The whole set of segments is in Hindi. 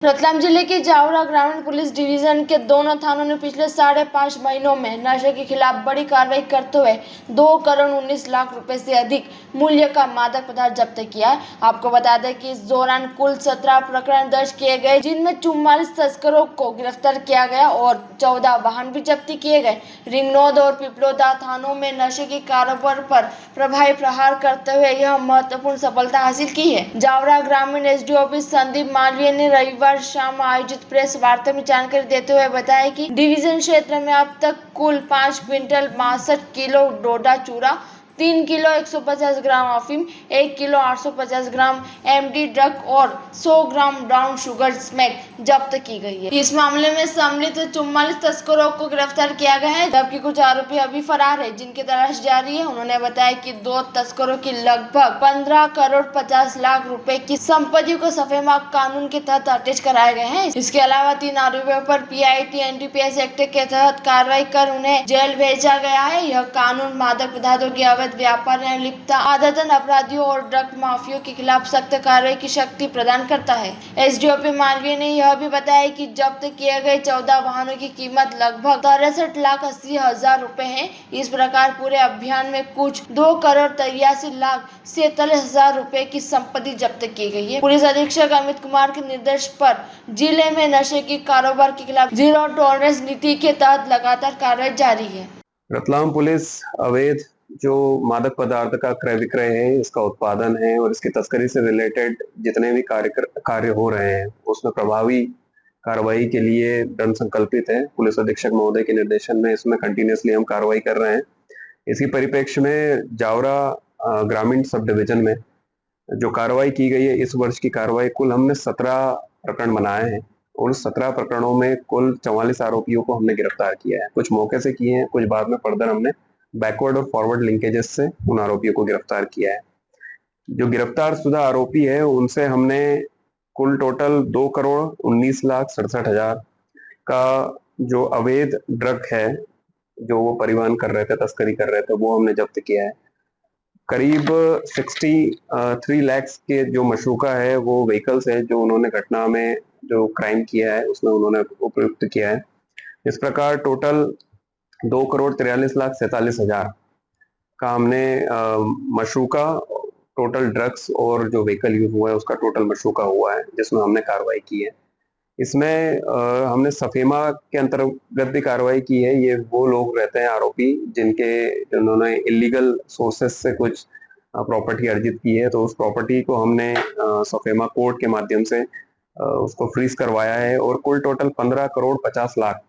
रतलाम जिले के जावरा ग्रामीण पुलिस डिवीजन के दोनों थानों ने पिछले 5.5 महीनों में नशे के खिलाफ बड़ी कार्रवाई करते हुए 2 करोड़ 19 लाख रुपए से अधिक मूल्य का मादक पदार्थ जब्त किया है। आपको बता दें कि इस दौरान कुल 17 प्रकरण दर्ज किए गए, जिनमें 44 तस्करों को गिरफ्तार किया गया और 14 वाहन भी जब्ती किए गए। रिंगनौद और पिपलोदा थानों में नशे के कारोबार पर प्रभावी प्रहार करते हुए यह महत्वपूर्ण सफलता हासिल की है। जावरा ग्रामीण एसडीओपी संदीप मालवीय ने रविवार शाम आयोजित प्रेस वार्ता में जानकारी देते हुए बताया कि डिवीजन क्षेत्र में अब तक कुल 5 क्विंटल 62 किलो डोडा चूरा, 3 किलो 150 ग्राम अफीम, 1 किलो 850 ग्राम एमडी ड्रग और 100 ग्राम ब्राउन शुगर स्मैक जब्त की गई है। इस मामले में सम्मिलित 44 तस्करों को गिरफ्तार किया गया है, जबकि कुछ आरोपी अभी फरार है, जिनकी तलाश जारी है। उन्होंने बताया कि 2 तस्करों की लगभग 15 करोड़ 50 लाख रुपए की संपत्ति को सफेमा कानून के तहत अटैच कराए गए हैं। इसके अलावा 3 आरोपियों पर पीआईटी एनडीपीएस एक्ट के तहत कार्रवाई कर उन्हें जेल भेजा गया है। यह कानून मादक पदार्थों की अवैध व्यापार में लिप्त आदतन अपराधियों और ड्रग माफियों के खिलाफ सख्त कार्रवाई की शक्ति प्रदान करता है। एसडीओपी मालवीय ने यह भी बताया कि जब्त किए गए 14 वाहनों की कीमत लगभग 63,80,000 रुपए है। इस प्रकार पूरे अभियान में कुछ 2,83,47,000 रुपए की संपत्ति जब्त की गई है। पुलिस अधीक्षक अमित कुमार के निर्देश पर जिले में नशे के कारोबार के खिलाफ जीरो टॉलरेंस नीति के तहत लगातार कार्रवाई जारी है। रतलाम पुलिस अवैध जो मादक पदार्थ का क्रय विक्रय है, इसका उत्पादन है और इसकी तस्करी से रिलेटेड जितने भी कार्य हो रहे हैं, उसमें प्रभावी कार्रवाई के लिए दृढ़ संकल्पित है। पुलिस अधीक्षक महोदय के निर्देशन में इसमें कंटिन्यूसली हम कार्रवाई कर रहे हैं। इसी परिप्रेक्ष्य में जावरा ग्रामीण सब डिवीजन में जो कार्रवाई की गई है, इस वर्ष की कार्रवाई कुल हमने 17 प्रकरण बनाए हैं और 17 प्रकरणों में कुल 44 आरोपियों को हमने गिरफ्तार किया है। कुछ मौके से किए हैं, कुछ बाद में फर्दर हमने बैकवर्ड और फॉरवर्ड लिंकेजेस से उन आरोपियों को गिरफ्तार किया है। जो गिरफ्तार शुदा आरोपी है, उनसे हमने कुल टोटल 2,19,67,000 का जो अवैध ड्रग है, जो वो परिवहन कर रहे थे, तस्करी कर रहे थे, वो हमने जब्त किया है। करीब 63 लाख के जो मशरूका है, वो व्हीकल्स है जो उन्होंने घटना में जो क्राइम किया है उसमें उन्होंने उपयुक्त किया है। इस प्रकार टोटल 2,43,47,000 का हमने मशरूका, टोटल ड्रग्स और जो व्हीकल यूज हुआ है उसका टोटल मशरूका हुआ है, जिसमें हमने कार्रवाई की है। इसमें हमने सफेमा के अंतर्गत भी कार्रवाई की है। ये वो लोग रहते हैं आरोपी जिन्होंने इलीगल सोर्सेस से कुछ प्रॉपर्टी अर्जित की है, तो उस प्रॉपर्टी को हमने सफेमा कोर्ट के माध्यम से उसको फ्रीज करवाया है और कुल टोटल 15 करोड़ 50 लाख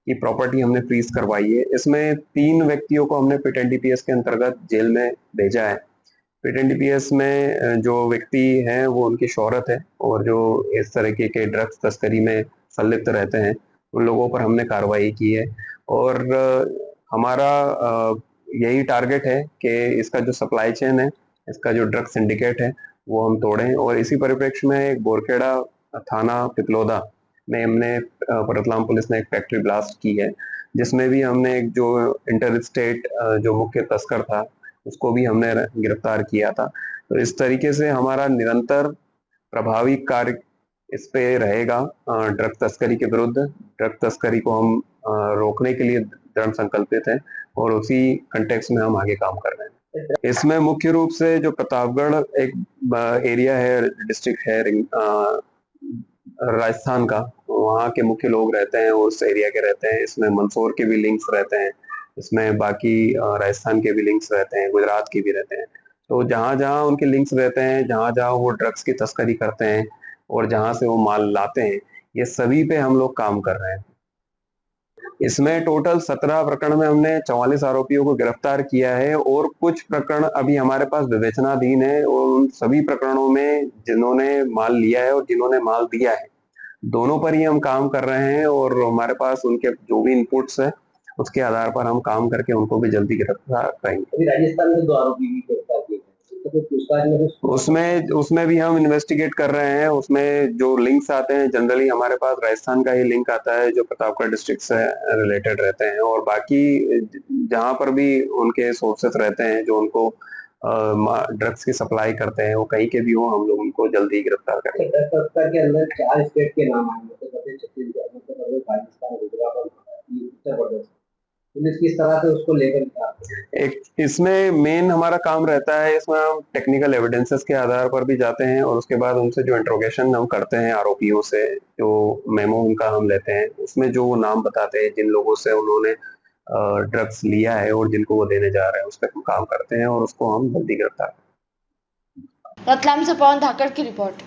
की प्रॉपर्टी हमने फ्रीज करवाई है। इसमें 3 व्यक्तियों को हमने पिट एनडीपीएस के अंतर्गत जेल में भेजा है। पिट एनडीपीएस में जो व्यक्ति हैं वो उनकी शोहरत है और जो इस तरीके के ड्रग्स तस्करी में संलिप्त रहते हैं, उन लोगों पर हमने कार्रवाई की है। और हमारा यही टारगेट है कि इसका जो सप्लाई चेन है, इसका जो ड्रग सिंडिकेट है, वो हम तोड़ें। और इसी परिप्रेक्ष्य में एक बोरखेड़ा थाना पिपलोदा में हमने रतलाम पुलिस ने एक फैक्ट्री ब्लास्ट की है, जिसमें भी हमने एक जो इंटर स्टेट जो मुख्य तस्कर था, उसको भी हमने गिरफ्तार किया था। तो इस तरीके से हमारा निरंतर प्रभावी कार्य इस पे रहेगा। ड्रग तस्करी के विरुद्ध, ड्रग तस्करी को हम रोकने के लिए दृढ़ संकल्पित हैं और उसी कंटेक्स्ट में हम आगे काम कर रहे हैं। इसमें मुख्य रूप से जो प्रतापगढ़ एक एरिया है, डिस्ट्रिक्ट है राजस्थान का, वहाँ के मुख्य लोग रहते हैं, उस एरिया के रहते हैं। इसमें मंदसौर के भी लिंक्स रहते हैं, इसमें बाकी राजस्थान के भी लिंक्स रहते हैं, गुजरात के भी रहते हैं। तो जहाँ जहाँ उनके लिंक्स रहते हैं, जहाँ जहाँ वो ड्रग्स की तस्करी करते हैं और जहाँ से वो माल लाते हैं, ये सभी पे हम लोग काम कर रहे हैं। इसमें टोटल 17 प्रकरण में हमने 44 आरोपियों को गिरफ्तार किया है और कुछ प्रकरण अभी हमारे पास विवेचनाधीन है। और उन सभी प्रकरणों में जिन्होंने माल लिया है और जिन्होंने माल दिया है, दोनों पर ही हम काम कर रहे हैं और हमारे पास उनके जो भी इनपुट्स है, उसके आधार पर हम काम करके उनको भी जल्दी गिरफ्तार करेंगे। राजस्थान में 2 आरोपी भी गिरफ्तार किए तो उसमें भी हम इन्वेस्टिगेट कर रहे हैं। उसमें जो लिंक्स आते हैं, जनरली हमारे पास राजस्थान का ही लिंक आता है जो प्रतापगढ़ डिस्ट्रिक्ट से रिलेटेड रहते हैं, और बाकी जहां पर भी उनके सोर्सेस रहते हैं जो उनको ड्रग्स की सप्लाई करते हैं, वो कहीं के भी हो, हम लोग उनको जल्दी गिरफ्तार करेंगे। ड्रग तस्कर के अंदर 4 स्टेट के नाम आए, मध्य प्रदेश, छत्तीसगढ़, राजस्थान, गुजरात और उत्तर प्रदेश। पुलिस किस तरह से उसको लेकर निकालती है? एक इसमें मेन हमारा काम रहता है, इसमें हम टेक्निकल एविडेंसेस के आधार पर भी जाते हैं और उसके बाद उनसे जो इंट्रोगेशन हम करते हैं आरोपियों से, जो मेमो उनका हम लेते हैं, उसमें जो वो नाम बताते हैं जिन लोगों से उन्होंने ड्रग्स लिया है और जिनको वो देने जा रहे हैं, उस पर हम काम करते हैं और उसको हम जल्दी गिरफ्तार। रतलाम से पवन धाकड़ की रिपोर्ट।